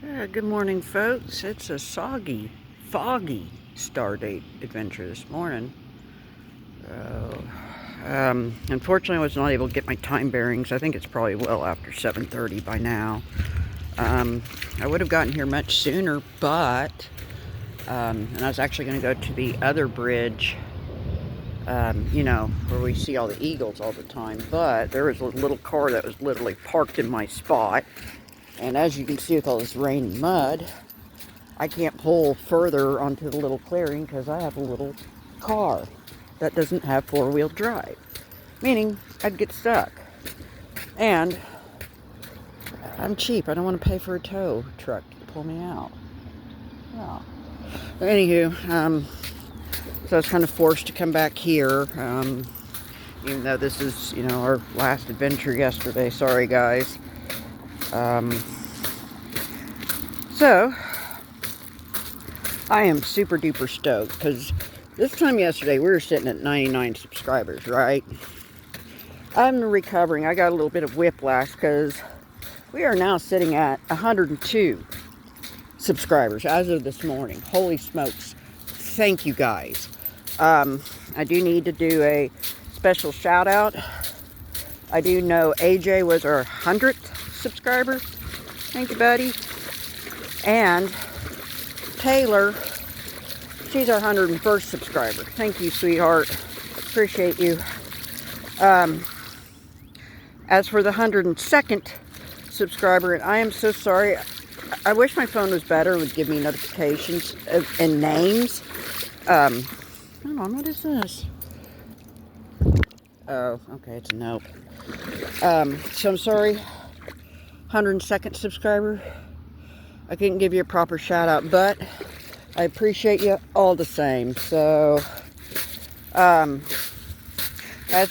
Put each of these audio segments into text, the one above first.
Good morning, folks. It's a foggy Stardate adventure this morning. Unfortunately, I was not able to get my time bearings. I think it's probably well after 7:30 by now. I would have gotten here much sooner, but and I was actually going to go to the other bridge, where we see all the eagles all the time. But there was a little car that was literally parked in my spot. And as you can see with all this rain and mud, I can't pull further onto the little clearing because I have a little car that doesn't have four-wheel drive. Meaning, I'd get stuck. And I'm cheap. I don't want to pay for a tow truck to pull me out. Yeah. But anywho, so I was kind of forced to come back here. Even though this is, our last adventure yesterday. Sorry, guys. So I am super duper stoked because this time yesterday we were sitting at 99 subscribers, right? I'm recovering. I got a little bit of whiplash because we are now sitting at 102 subscribers as of this morning. Holy smokes. Thank you, guys. I do need to do a special shout out. I do know AJ was our 100th subscriber. Thank you, buddy. And Taylor, she's our 101st subscriber. Thank you, sweetheart. Appreciate you. As for the 102nd subscriber, and I am so sorry. I wish my phone was better and would give me notifications and names. Hold on, what is this? Oh, okay, it's a nope. So I'm sorry, 102nd subscriber. I couldn't give you a proper shout out, but I appreciate you all the same. So, as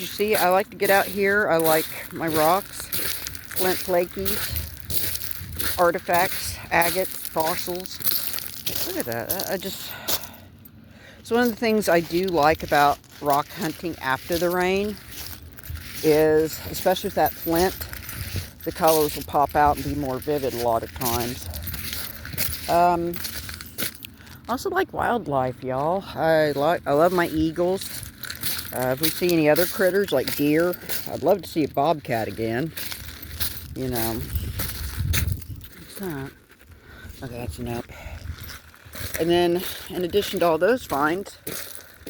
you see, I like to get out here. I like my rocks, flint flakies, artifacts, agates, fossils. Look at that. It's one of the things I do like about rock hunting after the rain is, especially with that flint, the colors will pop out and be more vivid a lot of times. I also like wildlife, y'all. I love my eagles. If we see any other critters like deer, I'd love to see a bobcat again. What's that? Okay, that's a nope. And then, in addition to all those finds,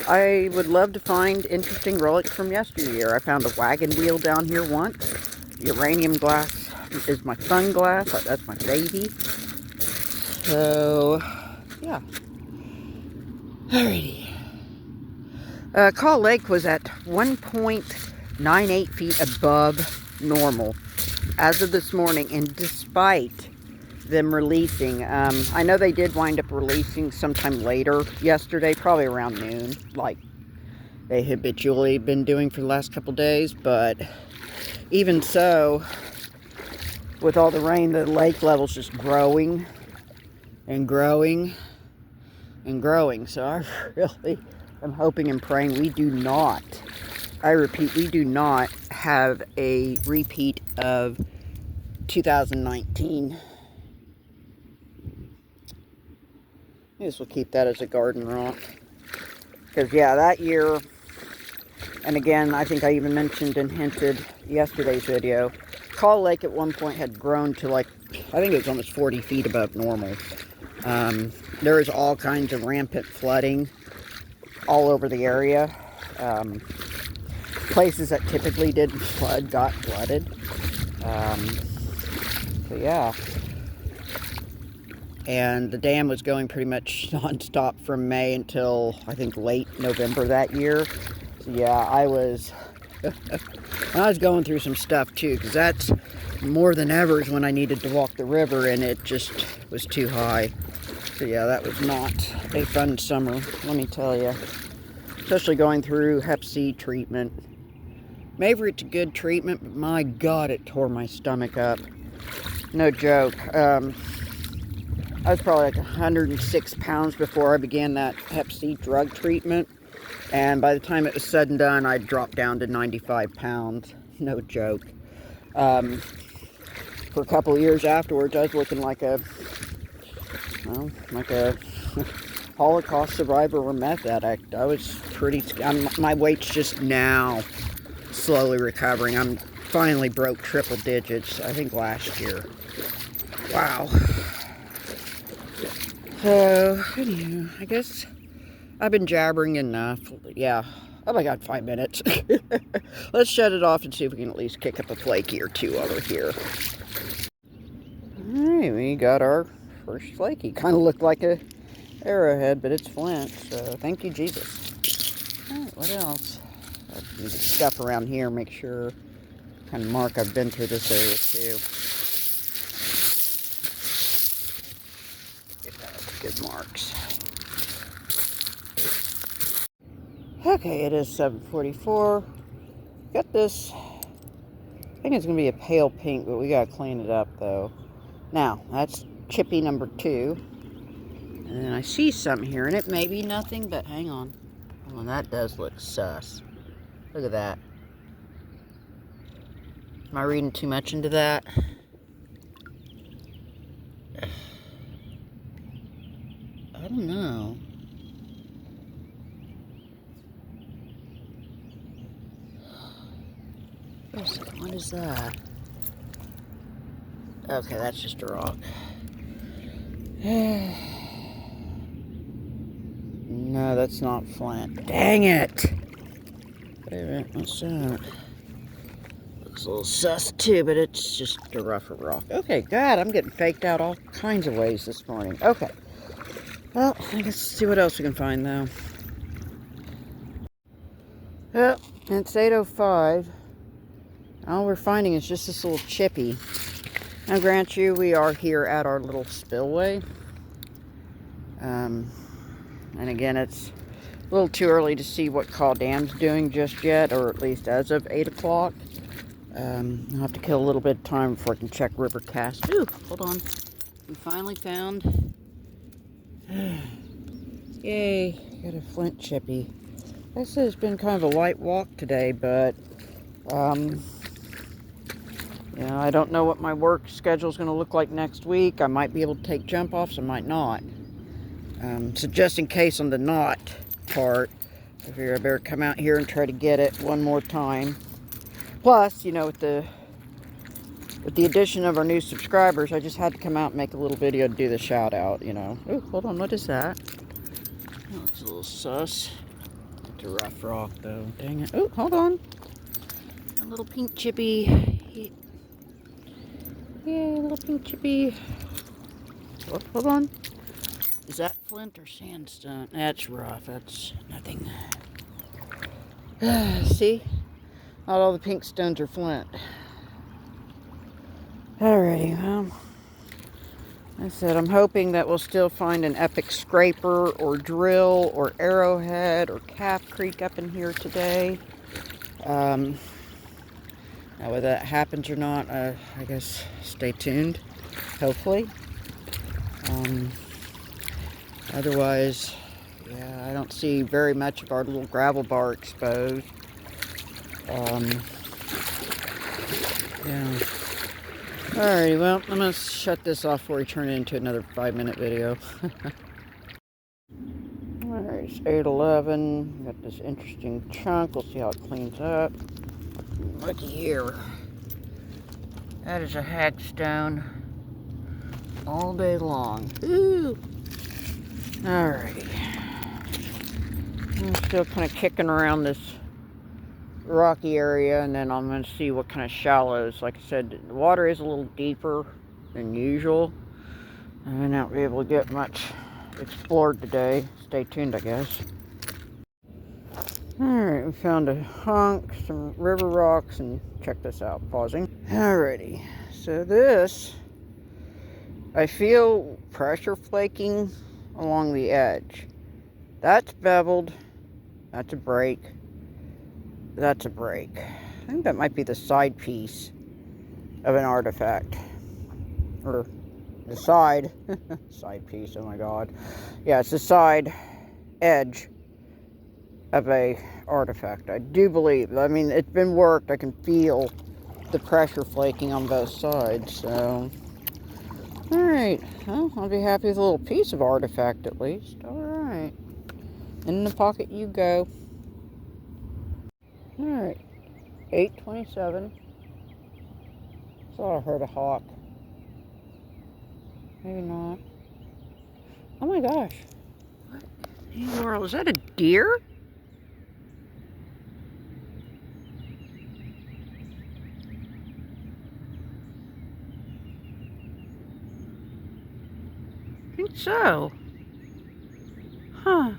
I would love to find interesting relics from yesteryear. I found a wagon wheel down here once. The uranium glass is my fun glass. That's my baby. So, yeah. Alrighty. Call Lake was at 1.98 feet above normal as of this morning, and despite them releasing, I know they did wind up releasing sometime later yesterday, probably around noon, like they habitually been doing for the last couple days, but even so, with all the rain, the lake level's just growing and growing and growing. So I really am hoping and praying we do not, I repeat, we do not have a repeat of 2019. I guess we'll keep that as a garden rock. Because, yeah, that year, and again, I think I even mentioned and hinted yesterday's video, Call Lake at one point had grown to I think it was almost 40 feet above normal. There was all kinds of rampant flooding all over the area. Places that typically didn't flood got flooded. So yeah. And the dam was going pretty much non-stop from May until, I think, late November that year. So yeah, I was going through some stuff too, because that's more than ever is when I needed to walk the river and it just was too high. So yeah, that was not a fun summer, let me tell you. Especially going through Hep C treatment. Maybe it's a good treatment, but my God, it tore my stomach up. No joke. I was probably like 106 pounds before I began that Hep C drug treatment. And by the time it was said and done, I dropped down to 95 pounds. No joke. For a couple of years afterwards, I was looking like a well, like a Holocaust survivor or meth addict. I was my weight's just now slowly recovering. I'm finally broke triple digits, I think last year. Wow. So, anyway, I guess I've been jabbering enough. Yeah. Oh my god, 5 minutes. Let's shut it off and see if we can at least kick up a flaky or two over here. Alright, we got our first flaky. Kind of looked like a arrowhead, but it's flint, so thank you, Jesus. Alright, what else? I need to stuff around here, make sure, kind of mark I've been through this area too. Good marks. Okay, it is 7:44. Got this. I think it's going to be a pale pink, but we got to clean it up though. Now, that's chippy number 2. And then I see something here, and it may be nothing, but hang on. Oh, that does look sus. Look at that. Am I reading too much into that? I don't know. What is that? Okay, that's just a rock. No, that's not flint. Dang it! Wait a minute, what's that? Looks a little sus too, but it's just a rougher rock. Okay, God, I'm getting faked out all kinds of ways this morning. Okay. Well, let's see what else we can find though. Well, it's 8:05. All we're finding is just this little chippy. Now, grant you, we are here at our little spillway. And again, it's a little too early to see what Call Dam's doing just yet, or at least as of 8 o'clock. I'll have to kill a little bit of time before I can check river cast. Ooh, hold on. We finally found... Yay, got a flint chippy. I said it's been kind of a light walk today, but... you know, I don't know what my work schedule is going to look like next week. I might be able to take jump offs, I might not. So just in case on the not part, I figure I better come out here and try to get it one more time. Plus, you know, with the addition of our new subscribers, I just had to come out and make a little video to do the shout out, you know. Oh, hold on, what is that? Oh, it's a little sus. It's a rough rock though, dang it. Oh, hold on. A little pink chippy. Yeah, a little pink chippy. Oh, hold on. Is that flint or sandstone? That's rough. That's nothing. See? Not all the pink stones are flint. Alrighty, well. Like I said, I'm hoping that we'll still find an epic scraper or drill or arrowhead or calf creek up in here today. Now, whether that happens or not, I guess stay tuned, hopefully. Otherwise, yeah, I don't see very much of our little gravel bar exposed. Yeah. Alrighty, well, I'm going to shut this off before we turn it into another 5-minute video. Alright, it's 8:11. Got this interesting chunk. We'll see how it cleans up. Looky here. That is a hagstone all day long. Ooh. Alrighty. I'm still kind of kicking around this rocky area, and then I'm going to see what kind of shallows. Like I said, the water is a little deeper than usual. I may not be able to get much explored today. Stay tuned, I guess. Alright, we found a hunk, some river rocks, and check this out, pausing. Alrighty, so this, I feel pressure flaking along the edge. That's beveled, that's a break, that's a break. I think that might be the side piece of an artifact, or the side, side piece, oh my god. Yeah, it's the side edge of a artifact. I do believe. I mean, it's been worked. I can feel the pressure flaking on both sides. So, alright. Alright. Well, I'll be happy with a little piece of artifact at least. Alright. In the pocket you go. Alright. 8:27. Thought I heard a hawk. Maybe not. Oh my gosh. What in the world? Is that a deer? I think so. Huh.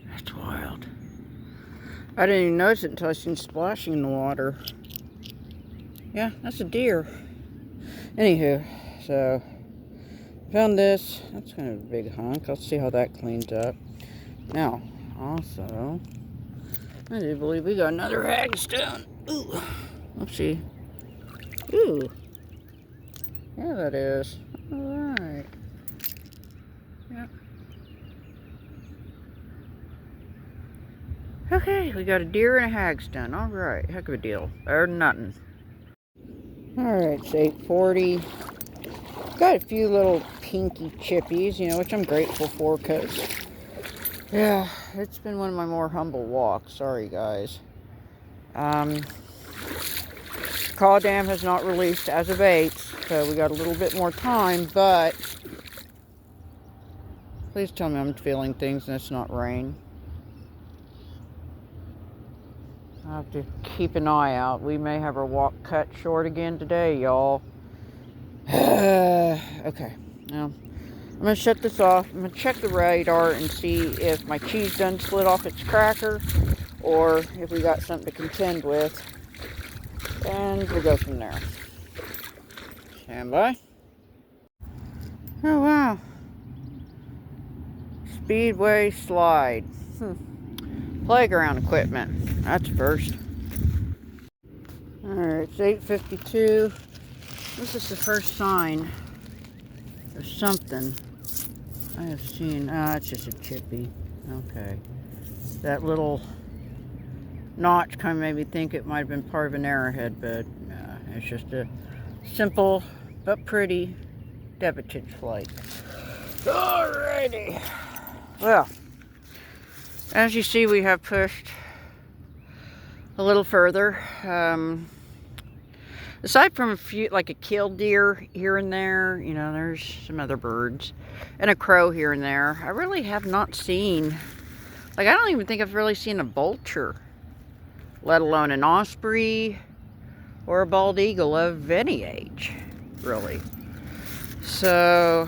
That's wild. I didn't even notice it until I seen splashing in the water. Yeah, that's a deer. Anywho, so found this. That's kind of a big hunk. Let's see how that cleans up. Now, also, I do believe we got another hagstone. Ooh. Let's see. Ooh. Yeah, that is. Alright. Yep. Okay, we got a deer and a hagstone. Alright, heck of a deal. Better than nothing. Alright, it's 8:40. Got a few little pinky chippies, you know, which I'm grateful for because, yeah, it's been one of my more humble walks. Sorry, guys. Call dam has not released as of 8, so we got a little bit more time, but please tell me I'm feeling things and it's not rain. I'll have to keep an eye out. We may have our walk cut short again today, y'all. Okay, now I'm going to shut this off. I'm going to check the radar and see if my cheese done slid off its cracker or if we got something to contend with. And we'll go from there. Stand by. Oh, wow. Speedway slide. Playground equipment. That's first. Alright, it's 8:52. This is the first sign of something I have seen. It's just a chippy. Okay. That little notch kind of made me think it might have been part of an arrowhead, but it's just a simple but pretty debitage flake. Alrighty. Well, as you see, we have pushed a little further. Aside from a few, like a killed deer here and there, you know, there's some other birds and a crow here and there. I really have not seen, like, I don't even think I've really seen a vulture, let alone an osprey or a bald eagle of any age, really. So,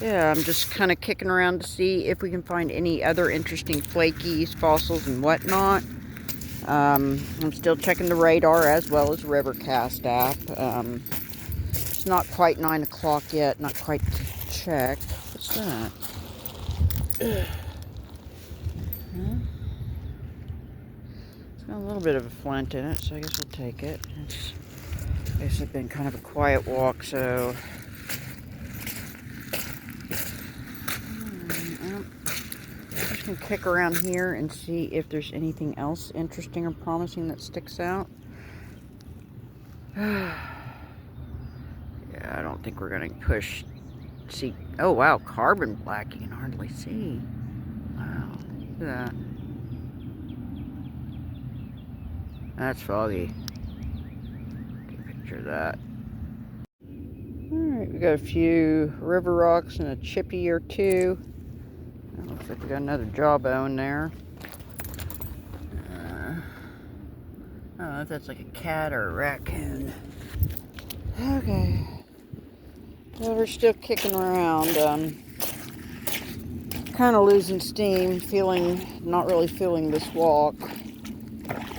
yeah, I'm just kind of kicking around to see if we can find any other interesting flakies, fossils, and whatnot. I'm still checking the radar as well as Rivercast app. It's not quite 9 o'clock yet, not quite checked. What's that? It's got a little bit of a flint in it, so I guess we'll take it. It's basically been kind of a quiet walk, so I'm just going to kick around here and see if there's anything else interesting or promising that sticks out. Yeah, I don't think we're going to push. See, oh wow, carbon black, you can hardly see. Wow, look at that. That's foggy. Take a picture of that. Alright, we got a few river rocks and a chippy or two. Looks like we got another jawbone there. I don't know if that's like a cat or a raccoon. Okay. Well, we're still kicking around. Kind of losing steam, not really feeling this walk.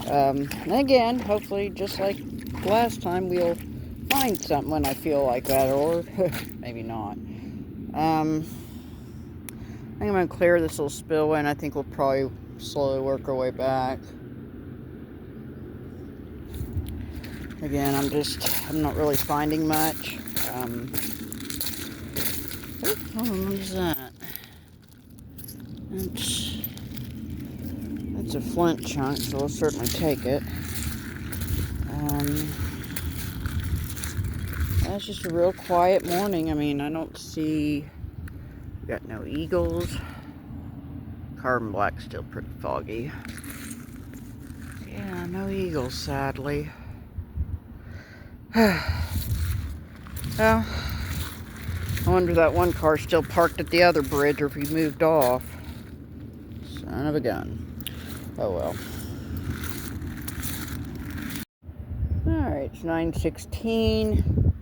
And again, hopefully, just like last time, we'll find something when I feel like that, or maybe not. I think I'm going to clear this little spillway, and I think we'll probably slowly work our way back. Again, I'm not really finding much. What is that? That's a flint chunk, so we'll certainly take it. That's just a real quiet morning. I mean, I don't see, got no eagles. Carbon black's still pretty foggy. Yeah, no eagles, sadly. Well, I wonder if that one car's still parked at the other bridge or if he moved off. Son of a gun. Oh well. Alright, it's 9:16.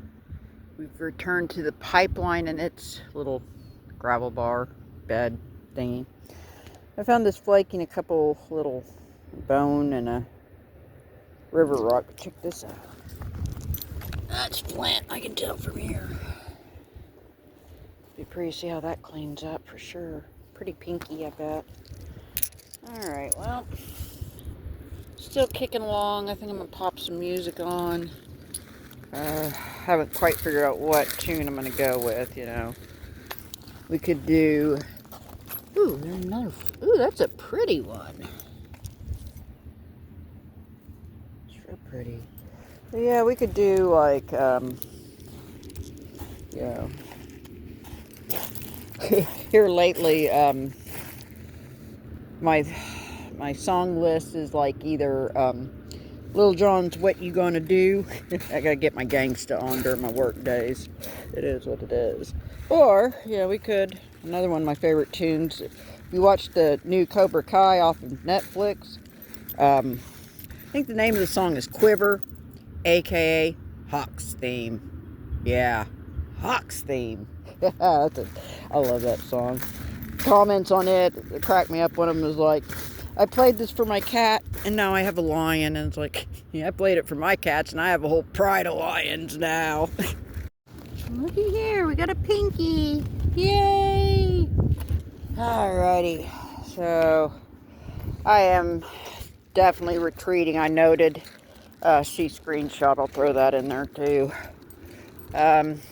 We've returned to the pipeline and its little gravel bar bed thingy. I found this flake in a couple little bone and a river rock. Check this out. That's flint, I can tell from here. Be pretty to see how that cleans up for sure. Pretty pinky, I bet. Alright, well, still kicking along. I think I'm gonna pop some music on. Haven't quite figured out what tune I'm gonna go with, you know. We could do, ooh, there's another, ooh, that's a pretty one. It's real pretty. But yeah, we could do like, yeah. Here lately, my song list is like either Lil Jon's "What You Gonna Do." I gotta get my gangsta on during my work days. It is what it is. Or yeah, we could, another one of my favorite tunes. If you watch the new Cobra Kai off of Netflix, I think the name of the song is "Quiver," aka Hawk's theme. Yeah, Hawk's theme. I love that song. Comments on it cracked me up. One of them was like, I played this for my cat and now I have a lion. And it's like, yeah, I played it for my cats and I have a whole pride of lions now. Looky here, we got a pinky. Yay! Alrighty, so I am definitely retreating. I noted, see screenshot, I'll throw that in there too.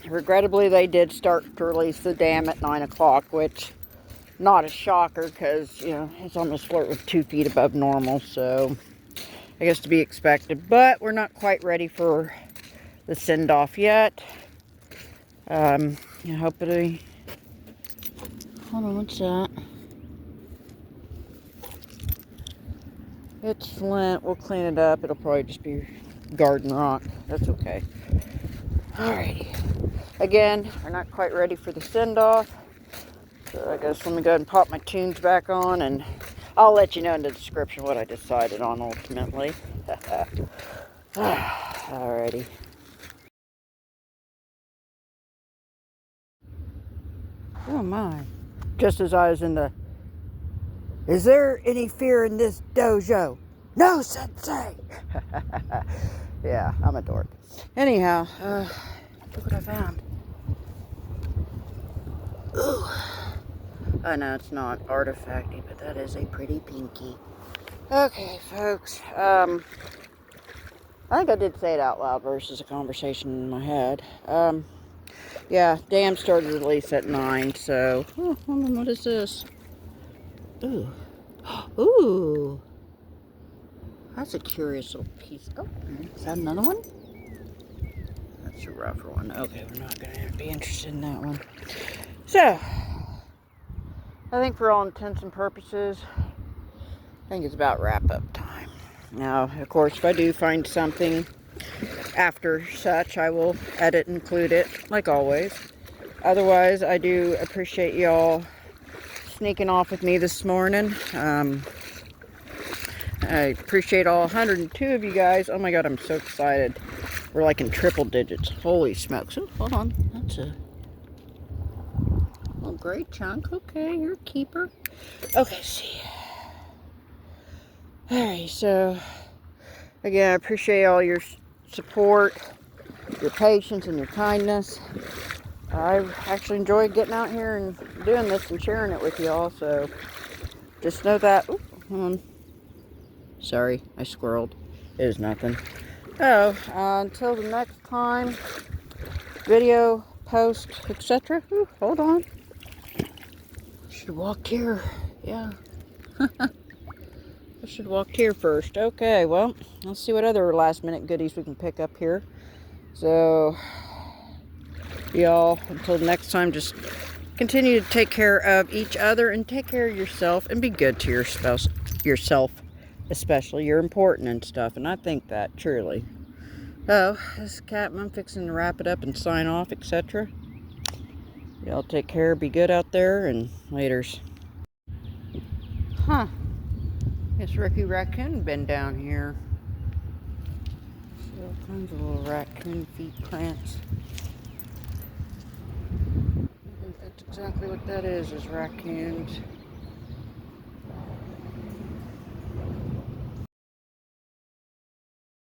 Regrettably, they did start to release the dam at 9 o'clock, which not a shocker because, you know, it's almost flirt with 2 feet above normal, so I guess to be expected. But we're not quite ready for the send-off yet. Hopefully, hold on, what's that? It's flint. We'll clean it up. It'll probably just be garden rock. That's okay. Alrighty. Again, we're not quite ready for the send-off. So I guess let me go ahead and pop my tunes back on and I'll let you know in the description what I decided on ultimately. Alrighty. Oh my. Just as I was in the, is there any fear in this dojo? No, sensei! Yeah, I'm a dork. Anyhow, look what I found. Ooh. I know it's not artifacty, but that is a pretty pinky. Okay, folks. I think I did say it out loud versus a conversation in my head. Yeah, dam started to release at 9, so... Oh, hold on, what is this? Ooh. Ooh. That's a curious little piece. Oh, is that another one? That's a rougher one. Okay, we're not going to be interested in that one. So, I think for all intents and purposes, I think it's about wrap-up time. Now, of course, if I do find something after such, I will edit and include it, like always. Otherwise, I do appreciate y'all sneaking off with me this morning. I appreciate all 102 of you guys. Oh my god, I'm so excited. We're like in triple digits. Holy smokes. Oh, hold on. That's a little gray chunk. Okay, you're a keeper. Okay, see. Alright, so again, I appreciate all your support, your patience, and your kindness. I actually enjoyed getting out here and doing this and sharing it with y'all, so just know that. Ooh, hold on. Sorry, I squirreled. It is nothing. So, until the next time, video, post, etc. Hold on. Should have walked here. Yeah. I should have walked here first. Okay, well, let's see what other last minute goodies we can pick up here. So, Y'all, until next time, just continue to take care of each other and take care of yourself and be good to your spouse, yourself especially. You're important and stuff, and I think that truly. Oh, this cat, I'm fixing to wrap it up and sign off, etc. Y'all take care, be good out there, and laters. Huh. This Ricky Raccoon been down here. See all kinds of little raccoon feet prints. I think that's exactly what that is raccoons.